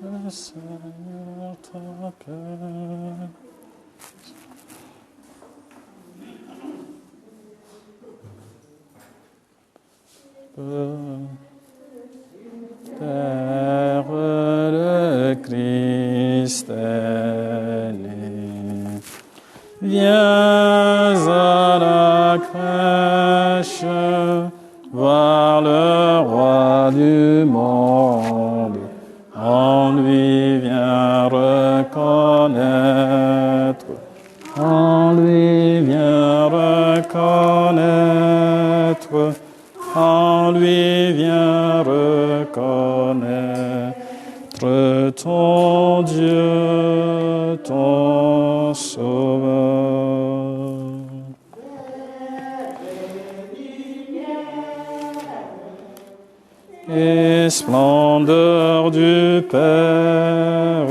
Le Seigneur t'appelle. Père, le Christ est né. Viens à la crèche, voir le roi du monde. En lui viens reconnaître, en lui viens reconnaître, en lui viens reconnaître ton Dieu, ton Sauveur. Et splendeur du Père,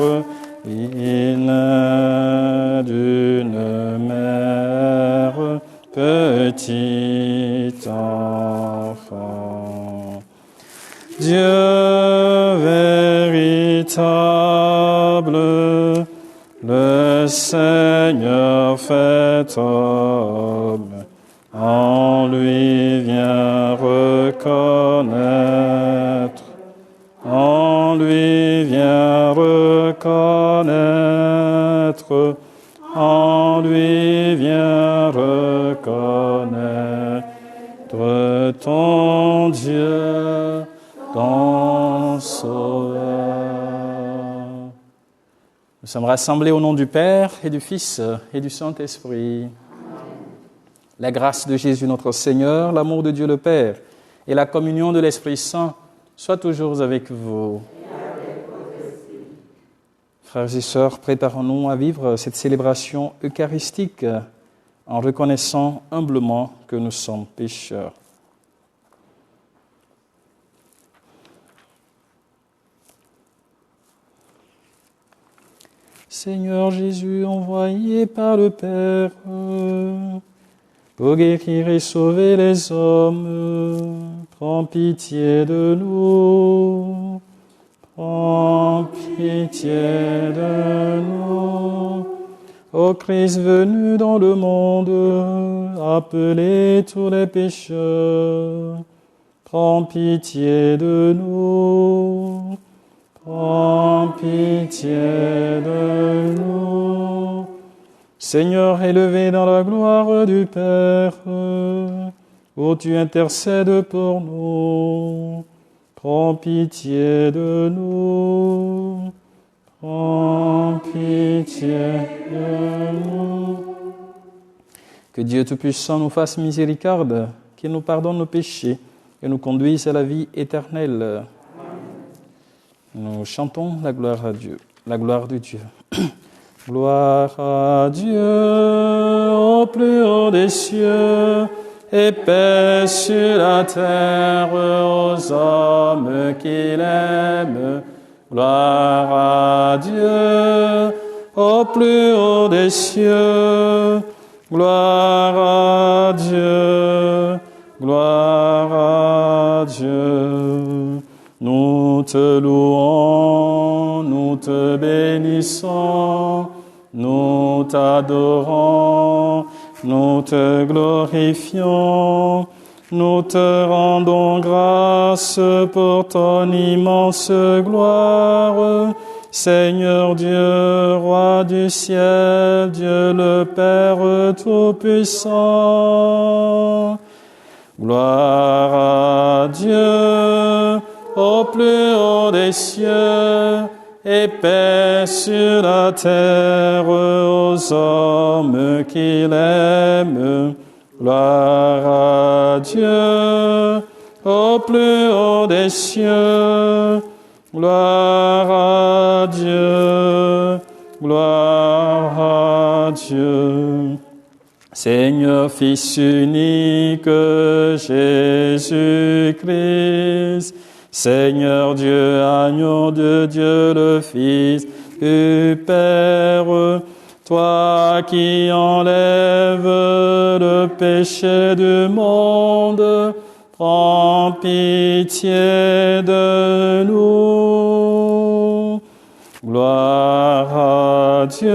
il naît d'une mère, petit enfant. Dieu véritable, le Seigneur fait homme, en lui vient reconnaître, en lui vient reconnaître, en lui vient reconnaître ton Dieu, ton Sauveur. Nous sommes rassemblés au nom du Père et du Fils et du Saint-Esprit. La grâce de Jésus notre Seigneur, l'amour de Dieu le Père et la communion de l'Esprit Saint soient toujours avec vous. Frères et sœurs, préparons-nous à vivre cette célébration eucharistique en reconnaissant humblement que nous sommes pécheurs. Seigneur Jésus, envoyé par le Père, pour guérir et sauver les hommes, prends pitié de nous. Prends pitié de nous. Ô Christ venu dans le monde, appelez tous les pécheurs, prends pitié de nous. Prends pitié de nous. Seigneur, élevé dans la gloire du Père, où tu intercèdes pour nous, prends pitié de nous. Prends pitié de nous. Que Dieu Tout-Puissant nous fasse miséricorde, qu'il nous pardonne nos péchés et nous conduise à la vie éternelle. Nous chantons la gloire à Dieu, la gloire de Dieu. Gloire à Dieu au plus haut des cieux et paix sur la terre aux hommes qu'il aime. Gloire à Dieu au plus haut des cieux. Gloire à Dieu, gloire à Dieu. Nous te louons, nous te bénissons, nous t'adorons, nous te glorifions, nous te rendons grâce pour ton immense gloire. Seigneur Dieu, Roi du ciel, Dieu le Père Tout-Puissant. Gloire à Dieu au plus haut des cieux et paix sur la terre aux hommes qu'il aime. Gloire à Dieu au plus haut des cieux. Gloire à Dieu, gloire à Dieu. Seigneur, Fils unique, Jésus-Christ, Seigneur Dieu, agneau de Dieu le Fils du Père, toi qui enlèves le péché du monde, prends pitié de nous. Gloire à Dieu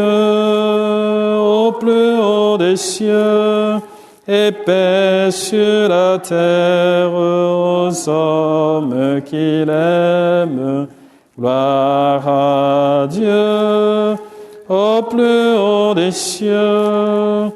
au plus haut des cieux, et paix sur la terre aux hommes qu'il aime. Gloire à Dieu au plus haut des cieux.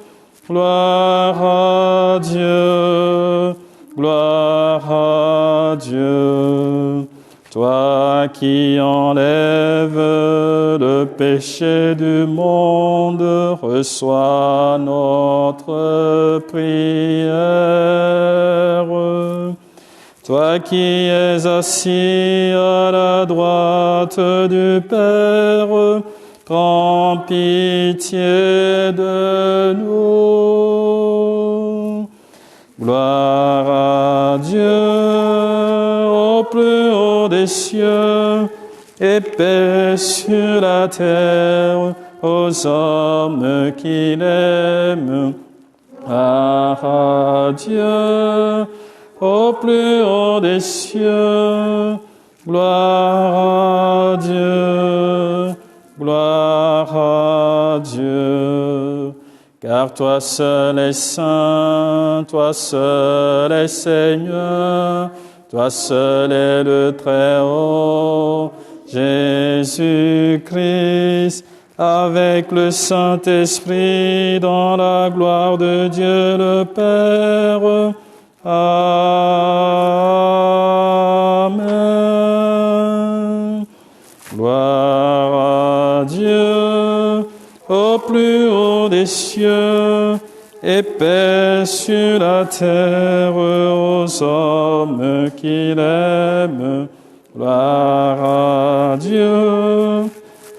Gloire à Dieu, gloire à Dieu. Toi qui enlèves le péché du monde, reçois notre prière. Toi qui es assis à la droite du Père, prends pitié de nous. Gloire à Dieu au plus haut des cieux, et paix sur la terre aux hommes qu'il aime. Gloire à Dieu au plus haut des cieux. Gloire à Dieu, gloire à Dieu. Car toi seul es saint, toi seul es Seigneur, toi seul es le Très-Haut, Jésus-Christ, avec le Saint-Esprit, dans la gloire de Dieu le Père. Amen. Gloire à Dieu au plus haut des cieux, et paix sur la terre aux hommes qu'il aime. Gloire à Dieu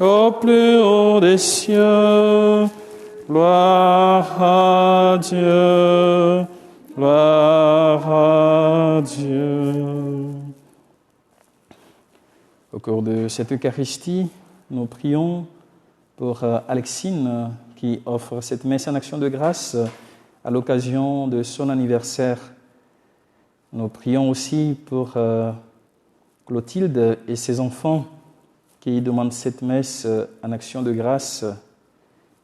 au plus haut des cieux. Gloire à Dieu, gloire à Dieu. Au cours de cette Eucharistie, nous prions pour Alexine qui offre cette messe en action de grâce à l'occasion de son anniversaire. Nous prions aussi pour Clotilde et ses enfants qui demandent cette messe en action de grâce.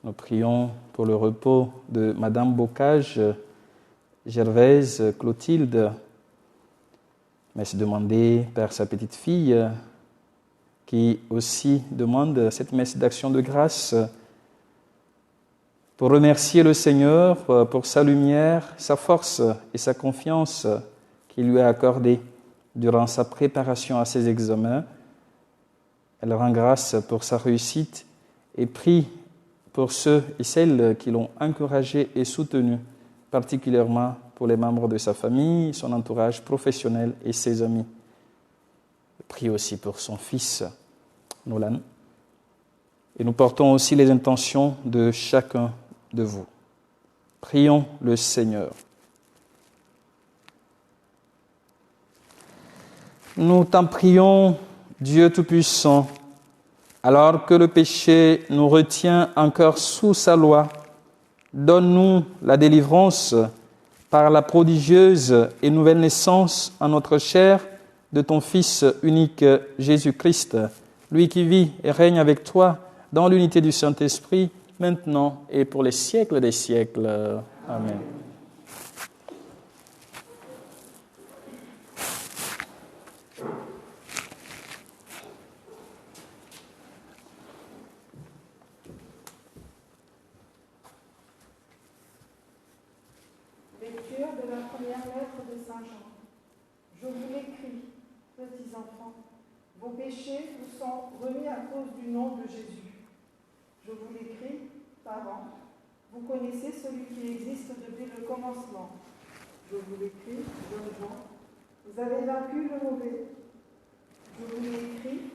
Nous prions pour le repos de Madame Bocage, Gervaise, Clotilde, messe demandée par sa petite fille qui aussi demande cette messe d'action de grâce pour remercier le Seigneur pour sa lumière, sa force et sa confiance qu'il lui a accordée durant sa préparation à ses examens. Elle rend grâce pour sa réussite et prie pour ceux et celles qui l'ont encouragé et soutenu, particulièrement pour les membres de sa famille, son entourage professionnel et ses amis. Elle prie aussi pour son fils, Nolan. Et nous portons aussi les intentions de chacun de vous. Prions le Seigneur. Nous t'en prions, Dieu Tout-Puissant, alors que le péché nous retient encore sous sa loi, donne-nous la délivrance par la prodigieuse et nouvelle naissance en notre chair de ton Fils unique Jésus-Christ, lui qui vit et règne avec toi dans l'unité du Saint-Esprit, maintenant et pour les siècles des siècles. Amen. Lecture de la première lettre de Saint Jean. Je vous l'écris, petits enfants, vos péchés vous sont remis à cause du nom de Jésus. Je vous l'écris, parents, vous connaissez celui qui existe depuis le commencement. Je vous l'écris, jeunes gens, vous avez vaincu le mauvais. Je vous l'écris,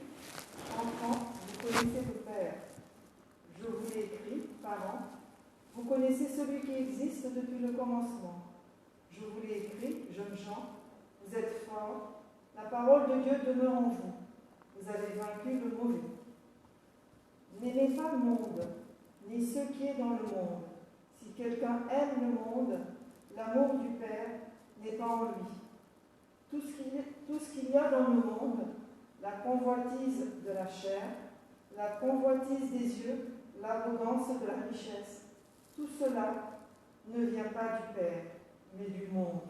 enfants, vous connaissez le Père. Je vous l'écris, parents, vous connaissez celui qui existe depuis le commencement. Je vous l'ai écrit, jeunes gens, vous êtes forts, la parole de Dieu demeure en vous. Vous avez vaincu le mauvais. N'aimez pas le monde, ni ce qui est dans le monde. Si quelqu'un aime le monde, l'amour du Père n'est pas en lui. Tout ce qu'il y a dans le monde, la convoitise de la chair, la convoitise des yeux, l'arrogance de la richesse. Tout cela ne vient pas du Père, mais du monde.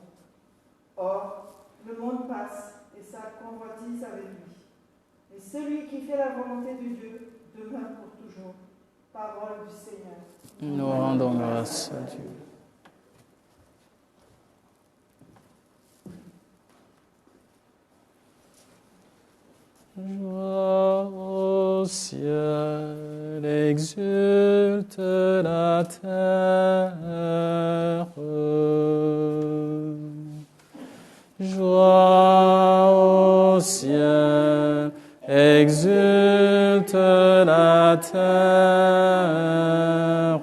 Or, le monde passe et sa convoitise avec lui. Mais celui qui fait la volonté de Dieu demeure pour toujours. Parole du Seigneur. Nous rendons grâce à Dieu. Joie au ciel, exulte la terre. Joie au ciel, exulte la terre.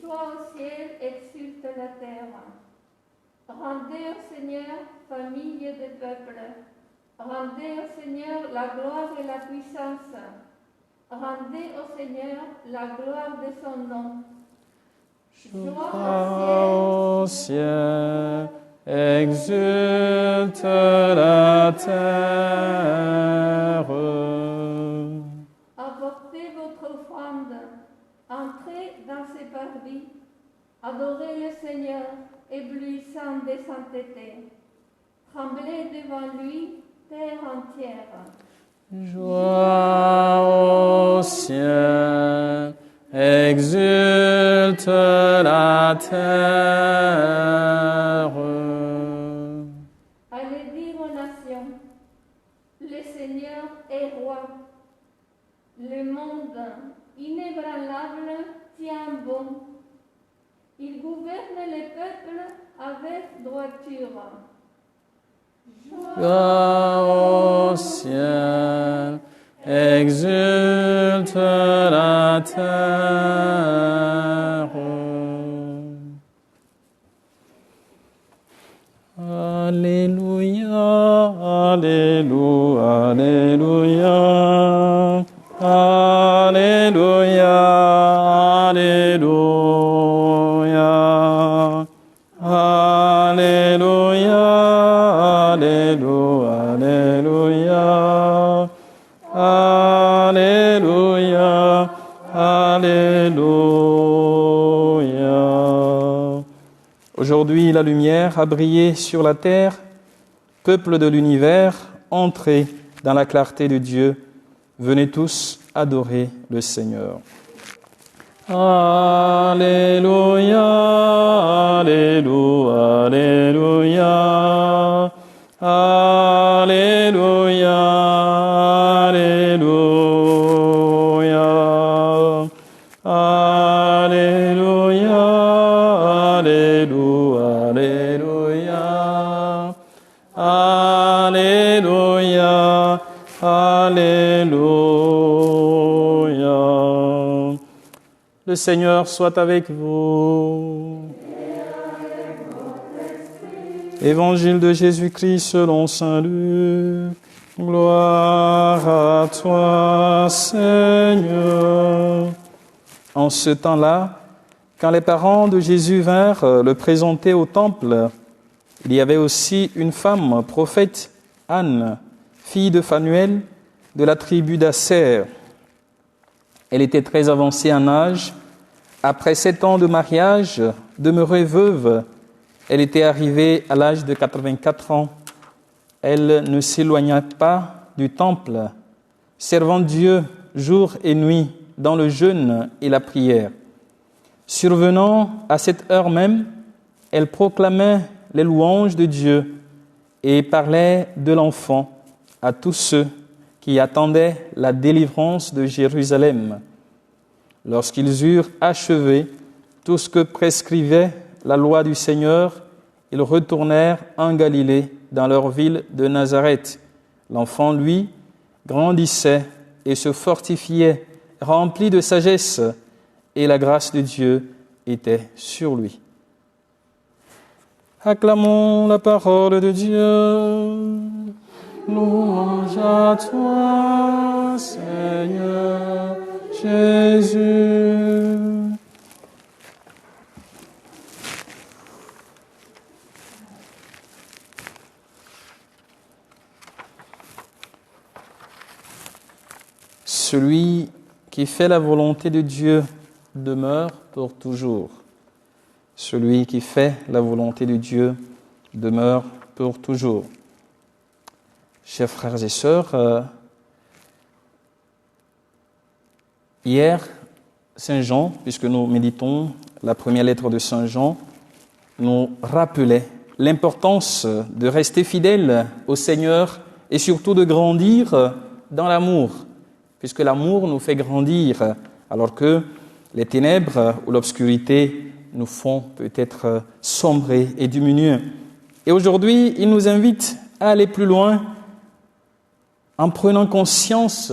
Joie au ciel, exulte la terre. Rendez au Seigneur, famille des peuples. Rendez au Seigneur la gloire et la puissance. Rendez au Seigneur la gloire de son nom. Joie au ciel, exulte la terre. Apportez votre offrande. Entrez dans ses parvis. Adorez le Seigneur, éblouissant de sainteté. Tremblez devant lui, terre entière. Joie au ciel, exulte la terre. Allez dire aux nations, le Seigneur est roi. Le monde inébranlable tient bon. Il gouverne les peuples avec droiture. Joie au ciel, exulte la terre. Alléluia, Alléluia, Alléluia, Alléluia, Alléluia, Alléluia, Alléluia, Alléluia, Alléluia. Aujourd'hui, la lumière a brillé sur la terre. Peuple de l'univers, entrez dans la clarté de Dieu. Venez tous adorer le Seigneur. Alléluia, Alléluia, Alléluia, Alléluia, Alléluia, Alléluia, Alléluia, Alléluia. Le Seigneur soit avec vous. Évangile de Jésus-Christ selon saint Luc. Gloire à toi, Seigneur. En ce temps-là, quand les parents de Jésus vinrent le présenter au temple, il y avait aussi une femme prophète, Anne, fille de Phanuel, de la tribu d'Aser. Elle était très avancée en âge. Après 7 ans de mariage, demeurée veuve, elle était arrivée à l'âge de 84 ans. Elle ne s'éloigna pas du temple, servant Dieu jour et nuit dans le jeûne et la prière. Survenant à cette heure même, elle proclamait les louanges de Dieu et parlait de l'enfant à tous ceux qui attendaient la délivrance de Jérusalem. Lorsqu'ils eurent achevé tout ce que prescrivait la loi du Seigneur, ils retournèrent en Galilée, dans leur ville de Nazareth. L'enfant, lui, grandissait et se fortifiait, rempli de sagesse, et la grâce de Dieu était sur lui. Acclamons la parole de Dieu. Louange à toi, Seigneur Jésus. celui qui fait la volonté de Dieu demeure pour toujours. Celui qui fait la volonté de Dieu demeure pour toujours. Chers frères et sœurs, hier, Saint Jean, puisque nous méditons la première lettre de Saint Jean, nous rappelait l'importance de rester fidèle au Seigneur et surtout de grandir dans l'amour, puisque l'amour nous fait grandir, alors que les ténèbres ou l'obscurité nous font peut-être sombrer et diminuer. Et aujourd'hui, il nous invite à aller plus loin en prenant conscience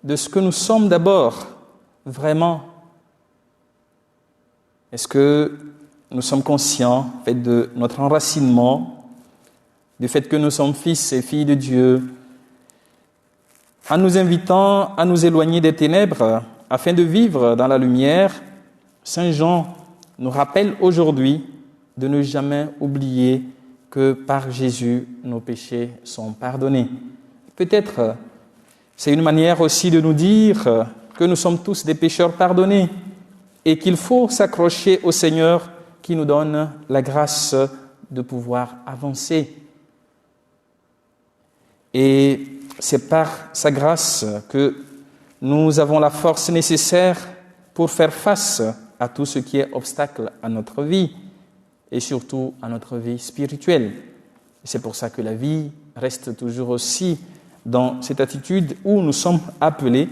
de ce que nous sommes d'abord, vraiment. Est-ce que nous sommes conscients de notre enracinement, du fait que nous sommes fils et filles de Dieu, en nous invitant à nous éloigner des ténèbres afin de vivre dans la lumière? Saint Jean nous rappelle aujourd'hui de ne jamais oublier que par Jésus, nos péchés sont pardonnés. Peut-être c'est une manière aussi de nous dire que nous sommes tous des pécheurs pardonnés et qu'il faut s'accrocher au Seigneur qui nous donne la grâce de pouvoir avancer. Et c'est par sa grâce que nous avons la force nécessaire pour faire face à tout ce qui est obstacle à notre vie et surtout à notre vie spirituelle. C'est pour ça que la vie reste toujours aussi dans cette attitude où nous sommes appelés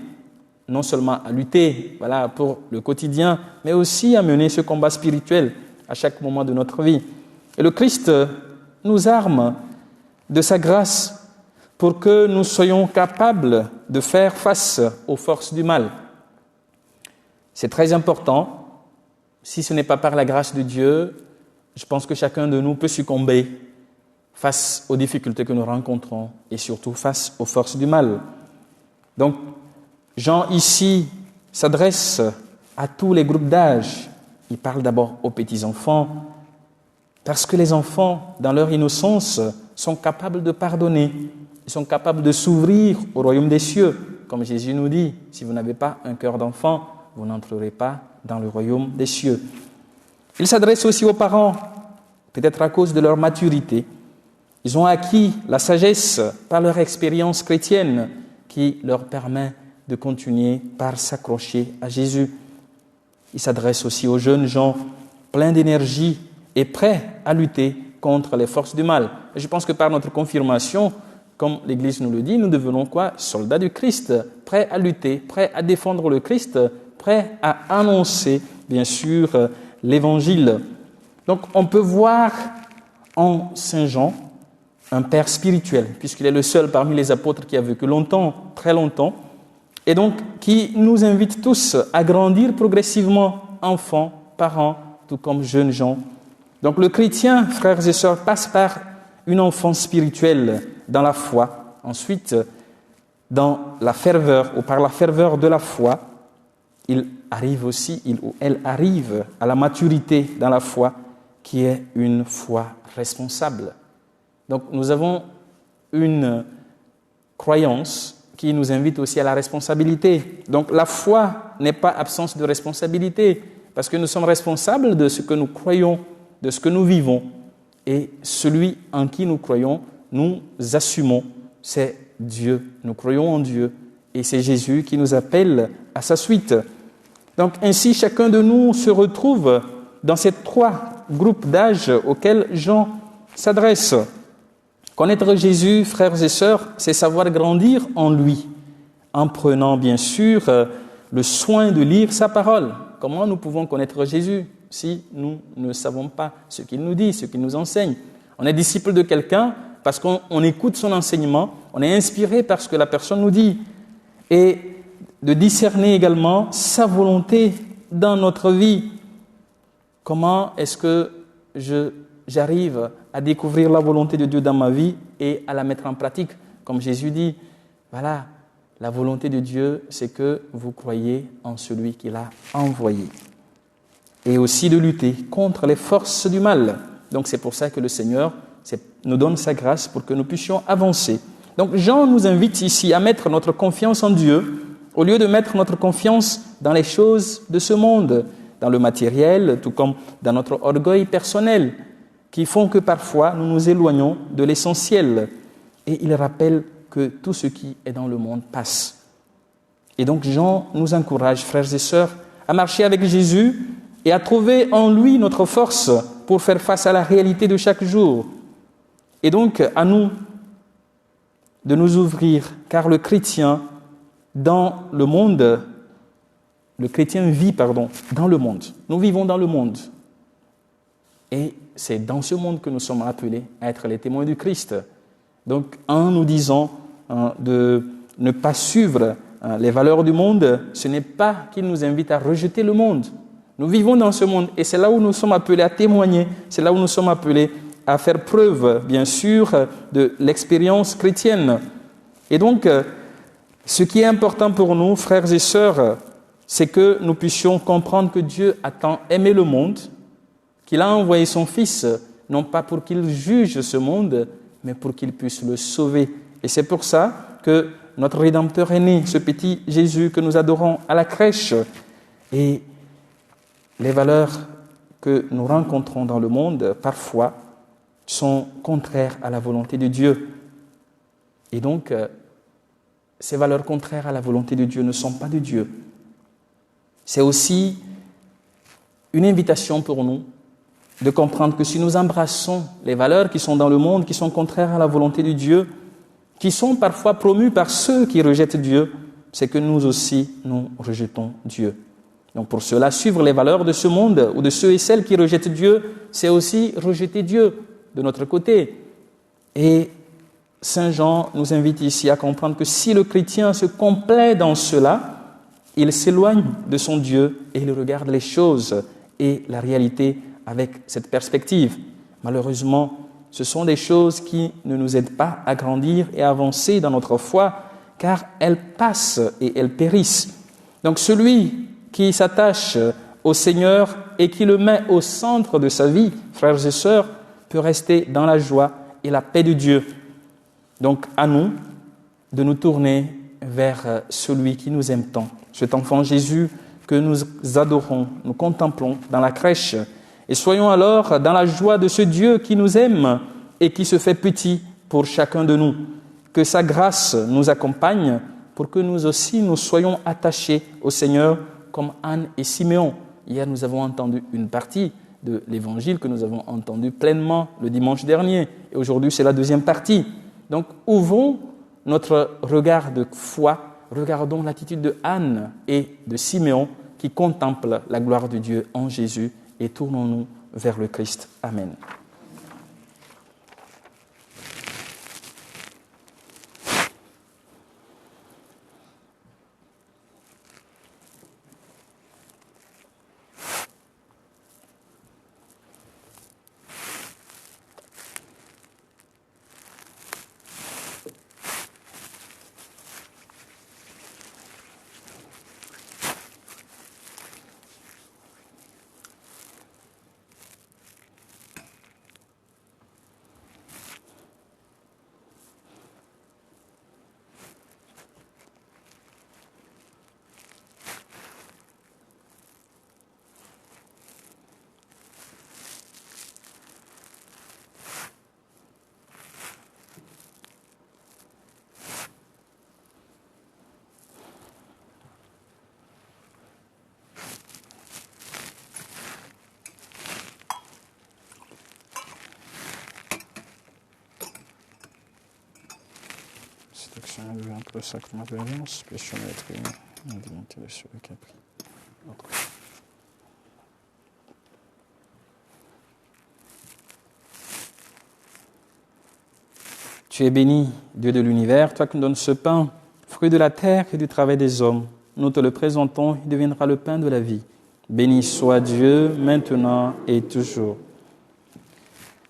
non seulement à lutter pour le quotidien, mais aussi à mener ce combat spirituel à chaque moment de notre vie. Et le Christ nous arme de sa grâce pour que nous soyons capables de faire face aux forces du mal. C'est très important. Si ce n'est pas par la grâce de Dieu, je pense que chacun de nous peut succomber face aux difficultés que nous rencontrons et surtout face aux forces du mal. Donc, Jean ici s'adresse à tous les groupes d'âge. Il parle d'abord aux petits-enfants, parce que les enfants, dans leur innocence, sont capables de pardonner. Ils sont capables de s'ouvrir au royaume des cieux. Comme Jésus nous dit, si vous n'avez pas un cœur d'enfant, vous n'entrerez pas dans le royaume des cieux. Il s'adresse aussi aux parents, peut-être à cause de leur maturité. Ils ont acquis la sagesse par leur expérience chrétienne qui leur permet de continuer par s'accrocher à Jésus. Il s'adresse aussi aux jeunes gens pleins d'énergie et prêts à lutter contre les forces du mal. Et je pense que par notre confirmation, comme l'Église nous le dit, nous devenons quoi? Soldats du Christ, prêts à lutter, prêts à défendre le Christ, prêts à annoncer, bien sûr, l'Évangile. Donc on peut voir en Saint Jean un père spirituel, puisqu'il est le seul parmi les apôtres qui a vécu longtemps, très longtemps, et donc qui nous invite tous à grandir progressivement, enfants, parents, tout comme jeunes gens. Donc le chrétien, frères et sœurs, passe par une enfance spirituelle dans la foi, ensuite dans la ferveur, ou par la ferveur de la foi, il ou elle arrive à la maturité dans la foi, qui est une foi responsable. Donc nous avons une croyance qui nous invite aussi à la responsabilité. Donc la foi n'est pas absence de responsabilité, parce que nous sommes responsables de ce que nous croyons, de ce que nous vivons. Et celui en qui nous croyons, nous assumons, c'est Dieu. Nous croyons en Dieu et c'est Jésus qui nous appelle à sa suite. Donc ainsi, chacun de nous se retrouve dans ces trois groupes d'âge auxquels Jean s'adresse. Connaître Jésus, frères et sœurs, c'est savoir grandir en lui, en prenant bien sûr le soin de lire sa parole. Comment nous pouvons connaître Jésus si nous ne savons pas ce qu'il nous dit, ce qu'il nous enseigne? On est disciple de quelqu'un parce qu'on écoute son enseignement, on est inspiré par ce que la personne nous dit, et de discerner également sa volonté dans notre vie. Comment est-ce que j'arrive à découvrir la volonté de Dieu dans ma vie et à la mettre en pratique? Comme Jésus dit, voilà, la volonté de Dieu, c'est que vous croyez en celui qui l'a envoyé. Et aussi de lutter contre les forces du mal. Donc c'est pour ça que le Seigneur nous donne sa grâce pour que nous puissions avancer. Donc Jean nous invite ici à mettre notre confiance en Dieu Au lieu de mettre notre confiance dans les choses de ce monde, dans le matériel, tout comme dans notre orgueil personnel, qui font que parfois nous nous éloignons de l'essentiel. Et il rappelle que tout ce qui est dans le monde passe. Et donc Jean nous encourage, frères et sœurs, à marcher avec Jésus et à trouver en lui notre force pour faire face à la réalité de chaque jour. Et donc à nous de nous ouvrir, car le chrétien dans le monde, le chrétien vit, dans le monde. Nous vivons dans le monde. Et c'est dans ce monde que nous sommes appelés à être les témoins du Christ. Donc, en nous disant de ne pas suivre les valeurs du monde, ce n'est pas qu'il nous invite à rejeter le monde. Nous vivons dans ce monde et c'est là où nous sommes appelés à témoigner, c'est là où nous sommes appelés à faire preuve, bien sûr, de l'expérience chrétienne. Et donc, ce qui est important pour nous, frères et sœurs, c'est que nous puissions comprendre que Dieu a tant aimé le monde, qu'il a envoyé son Fils, non pas pour qu'il juge ce monde, mais pour qu'il puisse le sauver. Et c'est pour ça que notre Rédempteur est né, ce petit Jésus que nous adorons à la crèche. Et les valeurs que nous rencontrons dans le monde, parfois, sont contraires à la volonté de Dieu. Et donc, ces valeurs contraires à la volonté de Dieu ne sont pas de Dieu. C'est aussi une invitation pour nous de comprendre que si nous embrassons les valeurs qui sont dans le monde, qui sont contraires à la volonté de Dieu, qui sont parfois promues par ceux qui rejettent Dieu, c'est que nous aussi, nous rejetons Dieu. Donc pour cela, suivre les valeurs de ce monde ou de ceux et celles qui rejettent Dieu, c'est aussi rejeter Dieu de notre côté. Et Saint Jean nous invite ici à comprendre que si le chrétien se complaît dans cela, il s'éloigne de son Dieu et il regarde les choses et la réalité avec cette perspective. Malheureusement, ce sont des choses qui ne nous aident pas à grandir et à avancer dans notre foi, car elles passent et elles périssent. Donc celui qui s'attache au Seigneur et qui le met au centre de sa vie, frères et sœurs, peut rester dans la joie et la paix de Dieu. Donc à nous de nous tourner vers celui qui nous aime tant, cet enfant Jésus que nous adorons, nous contemplons dans la crèche. Et soyons alors dans la joie de ce Dieu qui nous aime et qui se fait petit pour chacun de nous. Que sa grâce nous accompagne pour que nous aussi nous soyons attachés au Seigneur comme Anne et Siméon. Hier, nous avons entendu une partie de l'évangile que nous avons entendu pleinement le dimanche dernier. Et aujourd'hui, c'est la deuxième partie. Donc, ouvrons notre regard de foi, regardons l'attitude de Anne et de Siméon qui contemplent la gloire de Dieu en Jésus et tournons-nous vers le Christ. Amen. Cette action est entre le sacrement de l'alliance, péché d'être une dignité de celui qui a pris notre. Tu es béni, Dieu de l'univers, toi qui nous donnes ce pain, fruit de la terre et du travail des hommes. Nous te le présentons, il deviendra le pain de la vie. Béni soit Dieu, maintenant et toujours.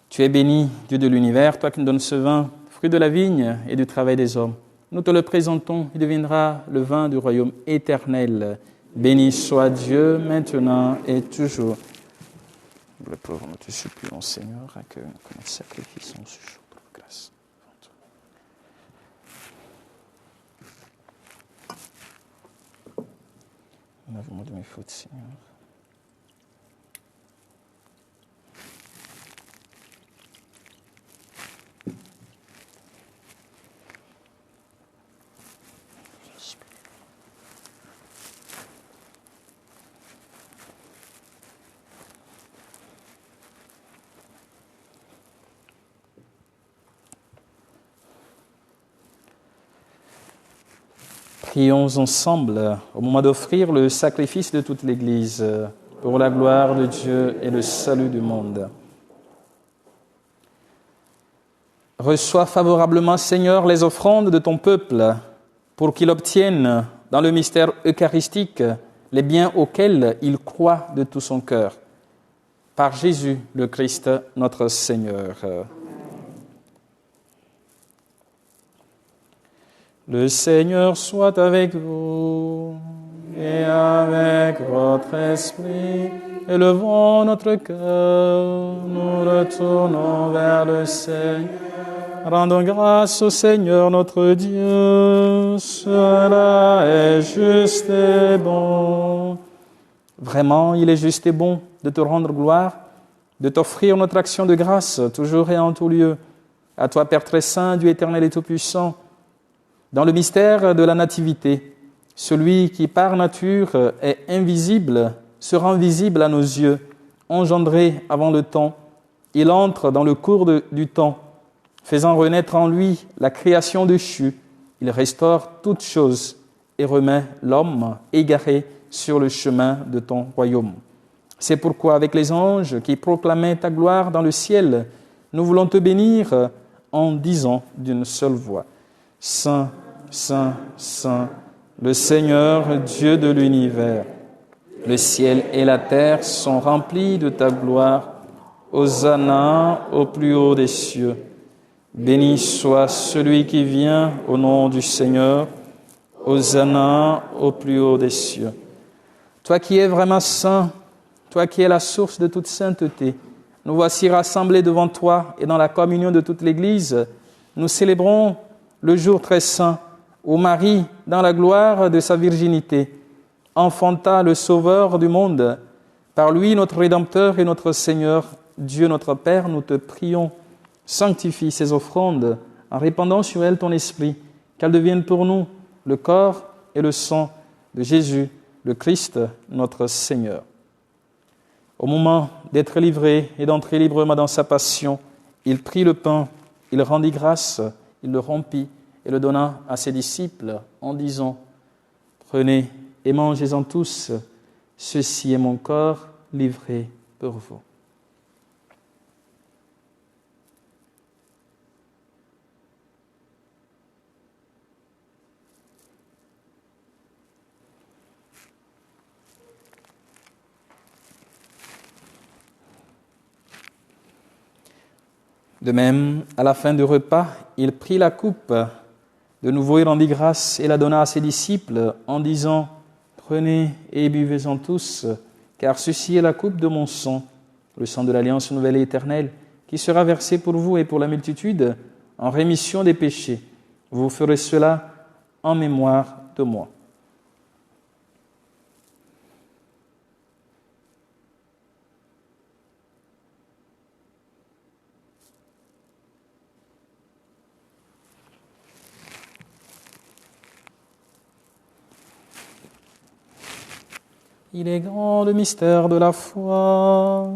Tu es béni, Dieu de l'univers, toi qui nous donnes ce vin, fruit de la vigne et du travail des hommes. Nous te le présentons, il deviendra le vin du royaume éternel. Béni soit Dieu, maintenant et toujours. Le pauvre, nous te supplions, Seigneur, accueille comme un sacrifice en ce jour de grâce. Lave-moi de mes fautes, Seigneur. Prions ensemble au moment d'offrir le sacrifice de toute l'Église pour la gloire de Dieu et le salut du monde. Reçois favorablement, Seigneur, les offrandes de ton peuple pour qu'il obtienne dans le mystère eucharistique les biens auxquels il croit de tout son cœur. Par Jésus le Christ, notre Seigneur. Le Seigneur soit avec vous et avec votre esprit. Élevons notre cœur, nous retournons vers le Seigneur. Rendons grâce au Seigneur notre Dieu, cela est juste et bon. Vraiment, il est juste et bon de te rendre gloire, de t'offrir notre action de grâce, toujours et en tout lieu. À toi, Père très saint, Dieu éternel et tout-puissant, dans le mystère de la nativité, celui qui par nature est invisible se rend visible à nos yeux, engendré avant le temps. Il entre dans le cours du temps, faisant renaître en lui la création déchue. Il restaure toutes choses et remet l'homme égaré sur le chemin de ton royaume. C'est pourquoi, avec les anges qui proclamaient ta gloire dans le ciel, nous voulons te bénir en disant d'une seule voix: Saint, Saint, Saint, le Seigneur, Dieu de l'univers. Le ciel et la terre sont remplis de ta gloire. Hosanna au plus haut des cieux. Béni soit celui qui vient au nom du Seigneur. Hosanna au plus haut des cieux. Toi qui es vraiment saint, toi qui es la source de toute sainteté, nous voici rassemblés devant toi et dans la communion de toute l'Église. Nous célébrons le jour très saint où Marie, dans la gloire de sa virginité, enfanta le Sauveur du monde. Par lui, notre Rédempteur et notre Seigneur, Dieu notre Père, nous te prions. Sanctifie ces offrandes en répandant sur elles ton esprit, qu'elles deviennent pour nous le corps et le sang de Jésus, le Christ, notre Seigneur. Au moment d'être livré et d'entrer librement dans sa passion, il prit le pain, il rendit grâce, il le rompit et le donna à ses disciples en disant: Prenez et mangez-en tous, ceci est mon corps livré pour vous. De même, à la fin du repas, il prit la coupe. De nouveau, il rendit grâce et la donna à ses disciples en disant: Prenez et buvez-en tous, car ceci est la coupe de mon sang, le sang de l'alliance nouvelle et éternelle, qui sera versé pour vous et pour la multitude en rémission des péchés. Vous ferez cela en mémoire de moi. Il est grand le mystère de la foi.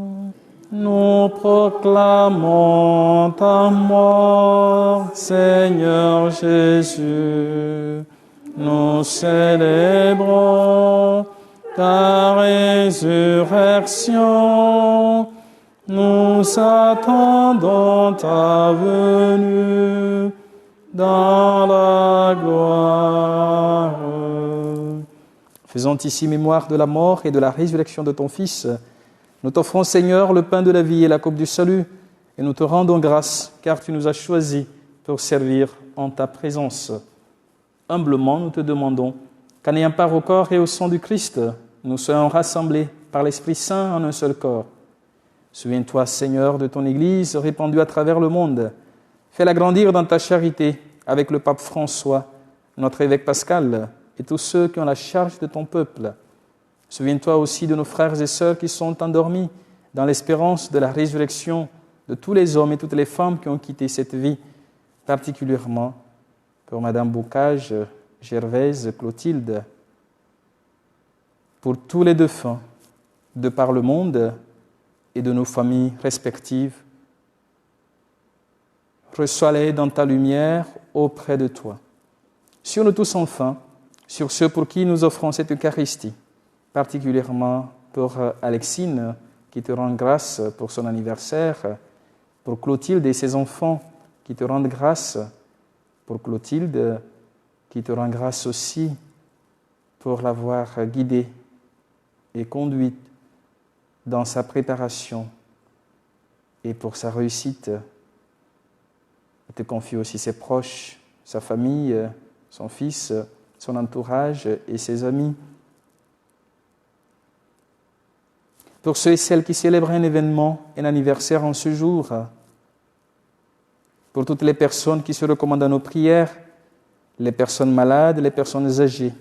Nous proclamons ta mort, Seigneur Jésus. Nous célébrons ta résurrection. Nous attendons ta venue dans la gloire. Faisant ici mémoire de la mort et de la résurrection de ton Fils, nous t'offrons, Seigneur, le pain de la vie et la coupe du salut, et nous te rendons grâce, car tu nous as choisis pour servir en ta présence. Humblement, nous te demandons qu'en ayant part au corps et au sang du Christ, nous soyons rassemblés par l'Esprit Saint en un seul corps. Souviens-toi, Seigneur, de ton Église répandue à travers le monde. Fais-la grandir dans ta charité avec le pape François, notre évêque Pascal, et tous ceux qui ont la charge de ton peuple. Souviens-toi aussi de nos frères et sœurs qui sont endormis dans l'espérance de la résurrection de tous les hommes et toutes les femmes qui ont quitté cette vie, particulièrement pour Madame Bocage, Gervaise, Clotilde, pour tous les défunts de par le monde et de nos familles respectives. Reçois-les dans ta lumière auprès de toi. Sur nous tous enfin, sur ceux pour qui nous offrons cette Eucharistie, particulièrement pour Alexine, qui te rend grâce pour son anniversaire, pour Clotilde et ses enfants, qui te rendent grâce, pour Clotilde, qui te rend grâce aussi pour l'avoir guidée et conduite dans sa préparation et pour sa réussite. Elle te confie aussi ses proches, sa famille, son fils, son entourage et ses amis. Pour ceux et celles qui célèbrent un événement, un anniversaire en ce jour, pour toutes les personnes qui se recommandent à nos prières, les personnes malades, les personnes âgées,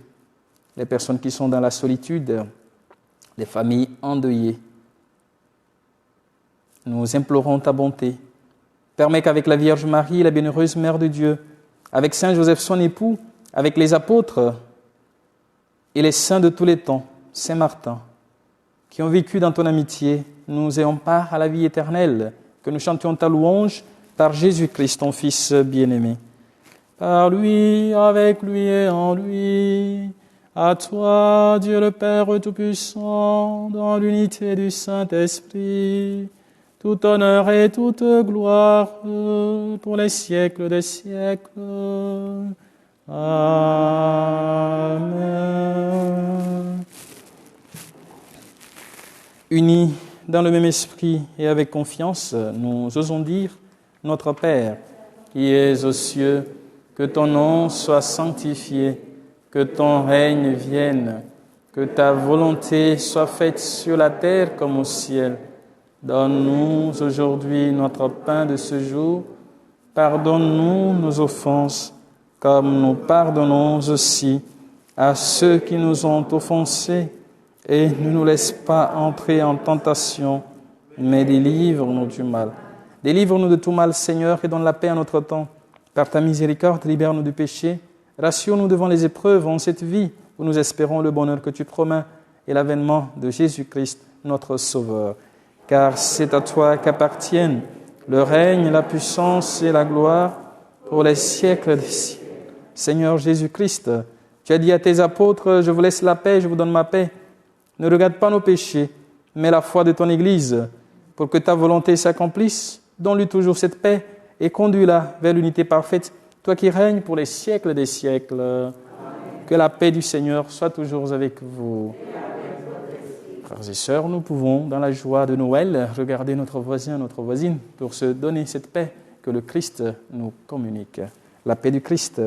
les personnes qui sont dans la solitude, les familles endeuillées. Nous implorons ta bonté. Permets qu'avec la Vierge Marie, la bienheureuse Mère de Dieu, avec Saint Joseph son époux, avec les apôtres et les saints de tous les temps, Saint Martin, qui ont vécu dans ton amitié, nous ayons part à la vie éternelle, que nous chantions ta louange par Jésus-Christ, ton Fils bien-aimé. Par lui, avec lui et en lui, à toi, Dieu le Père Tout-Puissant, dans l'unité du Saint-Esprit, tout honneur et toute gloire pour les siècles des siècles. Amen. Unis dans le même esprit et avec confiance, nous osons dire, Notre Père, qui es aux cieux, que ton nom soit sanctifié, que ton règne vienne, que ta volonté soit faite sur la terre comme au ciel. Donne-nous aujourd'hui notre pain de ce jour. Pardonne-nous nos offenses, comme nous pardonnons aussi à ceux qui nous ont offensés. Et ne nous laisse pas entrer en tentation, mais délivre-nous du mal. Délivre-nous de tout mal, Seigneur, et donne la paix à notre temps. Par ta miséricorde, libère-nous du péché. Rassure-nous devant les épreuves en cette vie où nous espérons le bonheur que tu promets et l'avènement de Jésus-Christ, notre Sauveur. Car c'est à toi qu'appartiennent le règne, la puissance et la gloire pour les siècles des siècles. Seigneur Jésus-Christ, tu as dit à tes apôtres, je vous laisse la paix, je vous donne ma paix. Ne regarde pas nos péchés, mais la foi de ton Église, pour que ta volonté s'accomplisse. Donne-lui toujours cette paix et conduis-la vers l'unité parfaite, toi qui règnes pour les siècles des siècles. Amen. Que la paix du Seigneur soit toujours avec vous. Frères et sœurs, nous pouvons, dans la joie de Noël, regarder notre voisin, notre voisine, pour se donner cette paix que le Christ nous communique. La paix du Christ.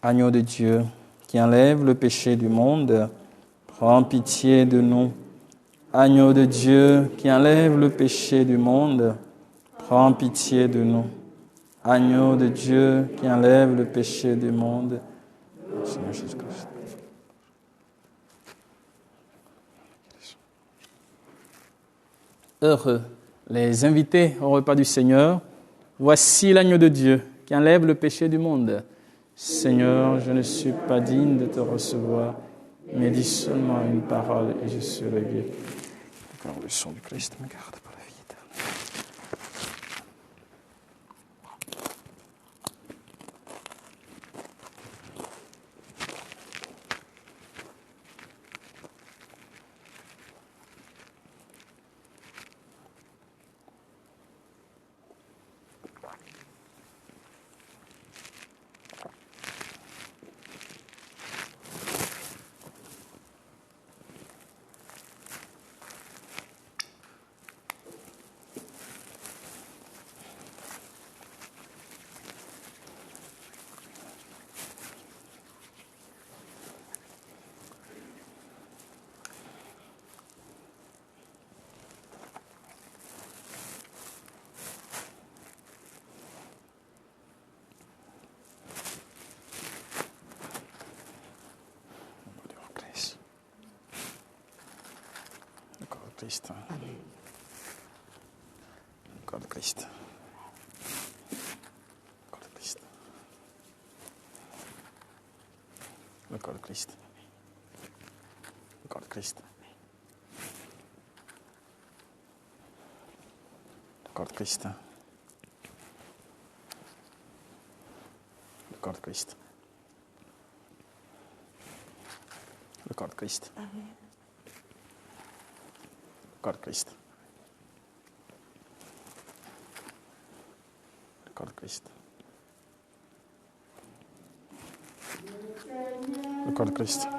Agneau de Dieu, qui enlève le péché du monde, prends pitié de nous. Agneau de Dieu, qui enlève le péché du monde, prends pitié de nous. Agneau de Dieu, qui enlève le péché du monde, Seigneur Jésus-Christ. Heureux les invités au repas du Seigneur. Voici l'agneau de Dieu, qui enlève le péché du monde. Seigneur, je ne suis pas digne de te recevoir, mais dis seulement une parole et je serai guéri. Que le sang du Christ me garde pour la vie éternelle. Christ. Le corps de Christ. Le corps de Christ. Le corps de Christ. Le corps de Christ. Le corps de Christ. Le corps de Christ. Le corps de Christ. Le corps de Christ. Le corps de Christ. Le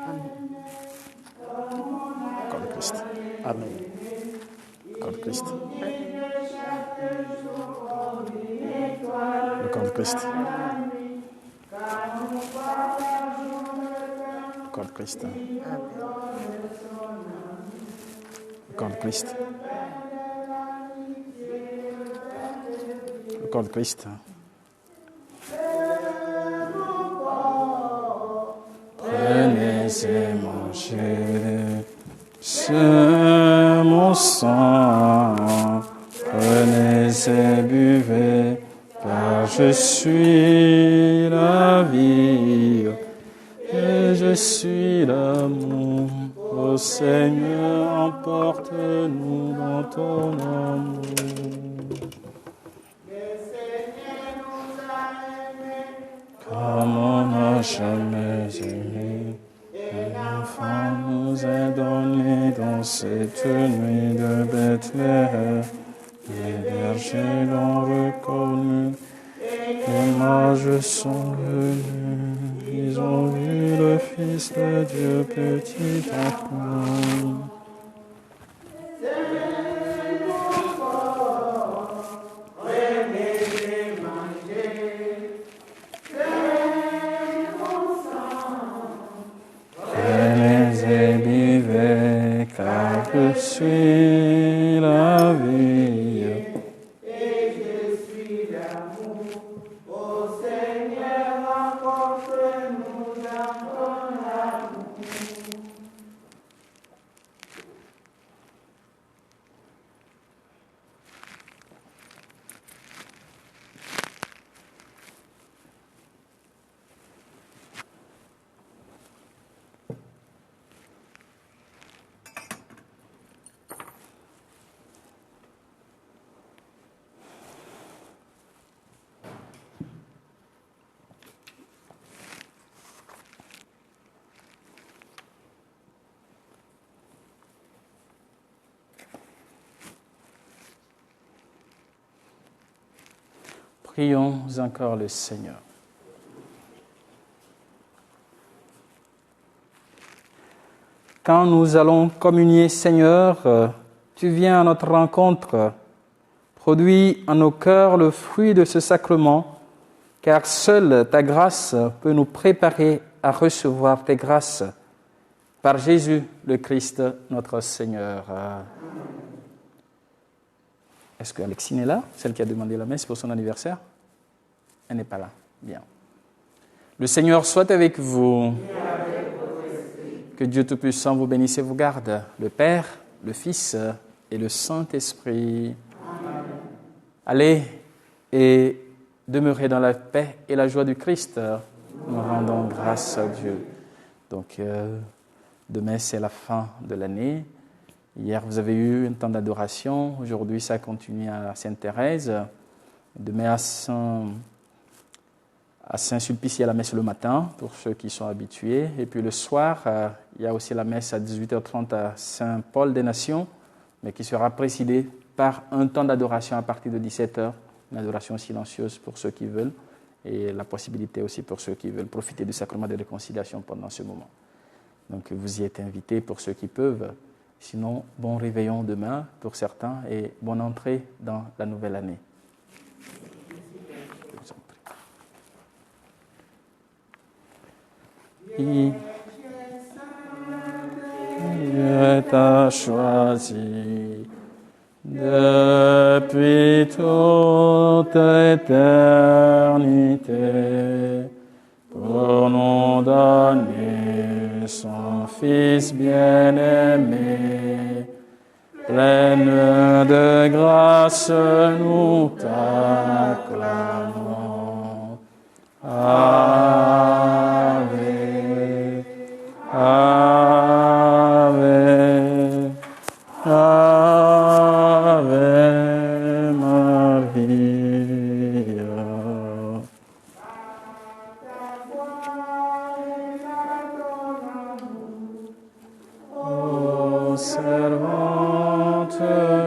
corps de Christ. Amen. Le corps de Christ. Le corps de Christ. Le corps de Christ. Le corps de Christ. Le corps de Christ. Prenez et mangez, c'est mon sang. Prenez et buvez, car je suis la vie et je suis l'amour. Ô Seigneur, emporte-nous dans ton amour. Comme on n'a jamais aimé, un enfant nous est donné dans cette nuit de Bethléem. Les bergers l'ont reconnu, les mages sont venus, ils ont vu le Fils de Dieu, petit enfant. Car je suis la vie et je suis l'amour. Ô Seigneur, emporte-nous dans ton amour. Prions encore le Seigneur. Quand nous allons communier, Seigneur, tu viens à notre rencontre. Produis en nos cœurs le fruit de ce sacrement, car seule ta grâce peut nous préparer à recevoir tes grâces. Par Jésus le Christ, notre Seigneur. Est-ce qu'Alexine est là, celle qui a demandé la messe pour son anniversaire? Elle n'est pas là. Bien. Le Seigneur soit avec vous. Que Dieu Tout-Puissant vous bénisse et vous garde, le Père, le Fils et le Saint-Esprit. Amen. Allez et demeurez dans la paix et la joie du Christ. Nous rendons grâce à Dieu. Donc, demain, c'est la fin de l'année. Hier, vous avez eu un temps d'adoration. Aujourd'hui, ça continue à Sainte-Thérèse. Demain, à Saint-Sulpice, il y a la messe le matin, pour ceux qui sont habitués. Et puis le soir, il y a aussi la messe à 18h30 à Saint-Paul des Nations, mais qui sera précédée par un temps d'adoration à partir de 17h, une adoration silencieuse pour ceux qui veulent, et la possibilité aussi pour ceux qui veulent profiter du sacrement de réconciliation pendant ce moment. Donc vous y êtes invités pour ceux qui peuvent. Sinon, bon réveillon demain pour certains et bonne entrée dans la nouvelle année. Dieu t'a choisi depuis toute éternité pour nous donner son Fils bien-aimé, pleine de grâce, nous t'acclamons. Ave, Ave, Ave Maria. Ô servante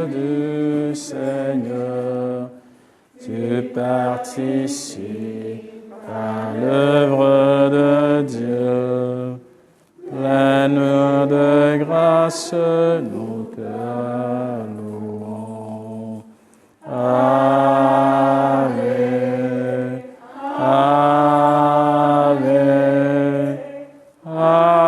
du Seigneur, tu participes à l'œuvre de Dieu, pleine de grâce, nous te louons. Ave, Ave, Ave.